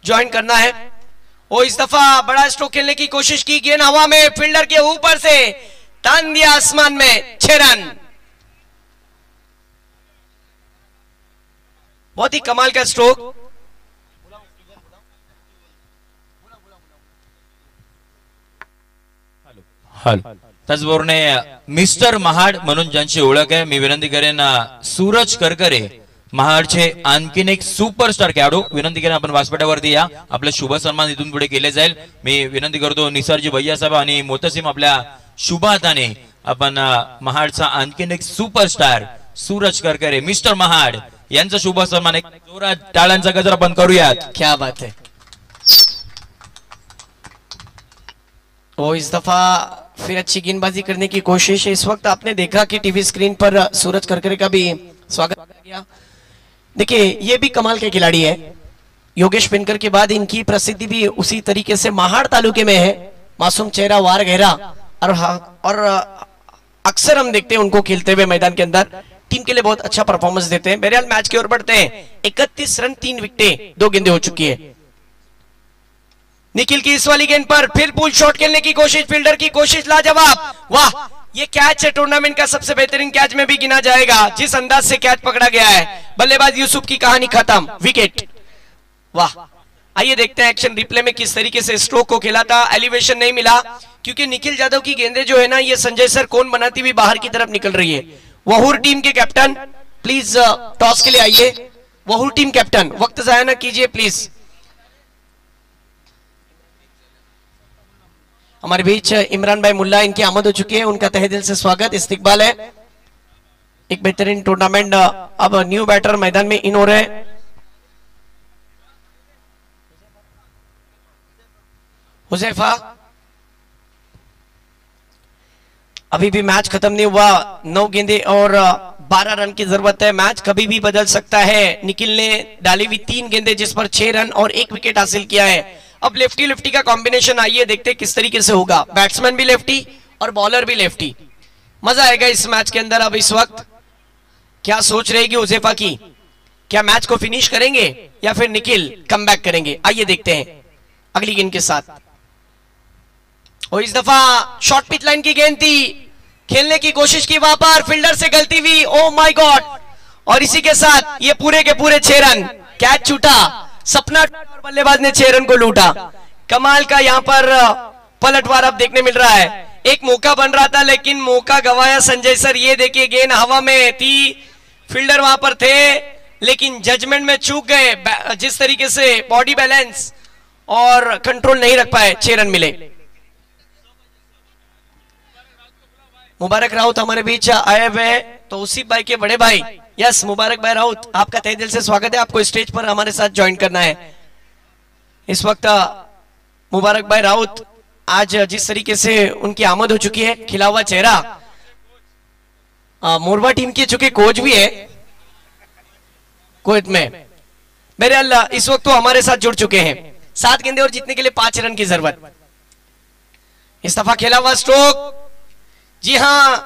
ज्वाइन करना है। ओ, इस दफा बड़ा स्ट्रोक खेलने की कोशिश की, गेंद हवा में, फील्डर के ऊपर से तान दिया आसमान में, 6 रन। बहुत ही कमाल का स्ट्रोक। त्याचबरोबर मिस्टर महाड म्हणून ज्यांची ओळख आहे, मी विनंती करेन सूरज करकरे, महाडचे आणखीन एक सुपरस्टार खेळाडू, विनंती करेन आपण व्यासपीठावरती या, आपलं शुभ सन्मान इथून पुढे केले जाईल। मी विनंती करतो निसारजी भैया साहेब आणि मोतसिम आपल्या शुभ हाताने आपण महाडचा आणखीन एक सुपरस्टार सूरज करकरे, मिस्टर महाड यांचा शुभ सन्मान एक जोरात टाळ्यांचा गजर आपण करूयात। क्या बात है। वो इस दफा फिर अच्छी गेंदबाजी करने की कोशिश है। इस वक्त आपने देखा कि टीवी स्क्रीन पर सूरज करकरे का भी स्वागत किया गया। देखिए, ये भी कमाल के खिलाड़ी है। योगेश पिनकर के बाद इनकी प्रसिद्धि भी उसी तरीके से महाड़ तालुके में है। मासूम चेहरा, वार गहरा, और अक्सर हम देखते हैं उनको खेलते हुए मैदान के अंदर, टीम के लिए बहुत अच्छा परफॉर्मेंस देते हैं। बहरहाल मैच की ओर बढ़ते हैं। 31 रन, 3 विकेटें, 2 गेंदें हो चुकी है। निखिल की इस वाली गेंद पर फिर पुल शॉट खेलने की कोशिश, फील्डर की कोशिश लाजवाब। वाह, ये कैच है टूर्नामेंट का सबसे बेहतरीन कैच में भी गिना जाएगा, जिस अंदाज से कैच पकड़ा गया है। बल्लेबाज यूसुफ की कहानी खत्म, विकेट। वाह, आइए देखते हैं एक्शन रिप्ले में किस तरीके से स्ट्रोक को खेला था। एलिवेशन नहीं मिला क्योंकि निखिल यादव की गेंदें जो है ना, ये संजय सर कौन बनाती हुई बाहर की तरफ निकल रही है। वहूर टीम के कैप्टन प्लीज टॉस के लिए आइए। वहूर टीम कैप्टन, वक्त जाया ना कीजिए प्लीज। हमारे बीच इमरान भाई मुल्ला, इनकी आमद हो चुकी है, उनका तहे दिल से स्वागत, इस्तकबाल है। एक बेहतरीन टूर्नामेंट, अब न्यू बैटर मैदान में इन हो रहे हैं। हुजैफा, अभी भी मैच खत्म नहीं हुआ, 9 गेंदे और 12 रन की जरूरत है। मैच कभी भी बदल सकता है। निखिल ने डाली हुई 3 गेंदे जिस पर 6 रन और 1 विकेट हासिल किया है। अब लेफ्टी लेफ्टी का कॉम्बिनेशन, आइए देखते किस तरीके से होगा। बैट्समैन भी लेफ्टी और बॉलर भी लेफ्टी, मजा आएगा इस मैच के अंदर। अब इस वक्त क्या सोच रहेगी हुजैफा की, क्या मैच को फिनिश करेंगे या फिर निखिल कमबैक करेंगे? आइए देखते हैं अगली गेंद के साथ। और इस दफा शॉर्ट पिच लाइन की गेंद थी, खेलने की कोशिश की, वहां पर फील्डर से गलती हुई, ओ माय गॉड। और इसी के साथ ये पूरे के पूरे 6 रन, कैच छूटा, सपना और बल्लेबाज ने 6 रन को लूटा। कमाल का यहाँ पर पलटवार अब देखने मिल रहा है। एक मौका बन रहा था लेकिन मौका गवाया संजय सर। ये देखिए, गेंद हवा में थी, फील्डर वहां पर थे लेकिन जजमेंट में चूक गए। जिस तरीके से बॉडी बैलेंस और कंट्रोल नहीं रख पाए, 6 रन मिले। मुबारक राउत हमारे बीच आए हुए हैं, तो उसी भाई के बड़े भाई, यस मुबारक भाई राउत, आपका तहे दिल से स्वागत है। आपको स्टेज पर हमारे साथ ज्वाइन करना है। इस वक्त मुबारक भाई राउत, आज जिस तरीके से उनकी आमद हो चुकी है, खिला हुआ चेहरा, मोरवा टीम के चुके कोच भी है कुवैत में। मेरे अल्लाह, इस वक्त तो हमारे साथ जुड़ चुके हैं। 7 गेंदे और जीतने के लिए 5 रन की जरूरत। इस दफा खेला हुआ स्ट्रोक, जी हां,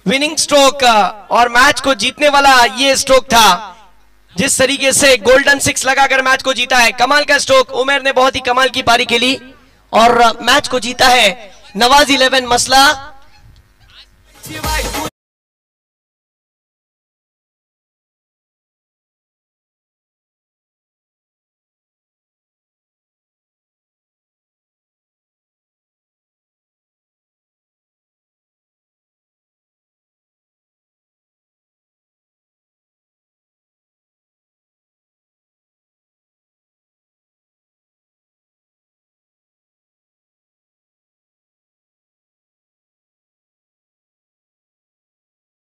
विनिंग स्ट्रोक, और मैच को जीतने वाला ये स्ट्रोक था। जिस तरीके से गोल्डन 6 लगाकर मैच को जीता है, कमाल का स्ट्रोक। उमेर ने बहुत ही कमाल की पारी खेली और मैच को जीता है। नवाज 11 मसला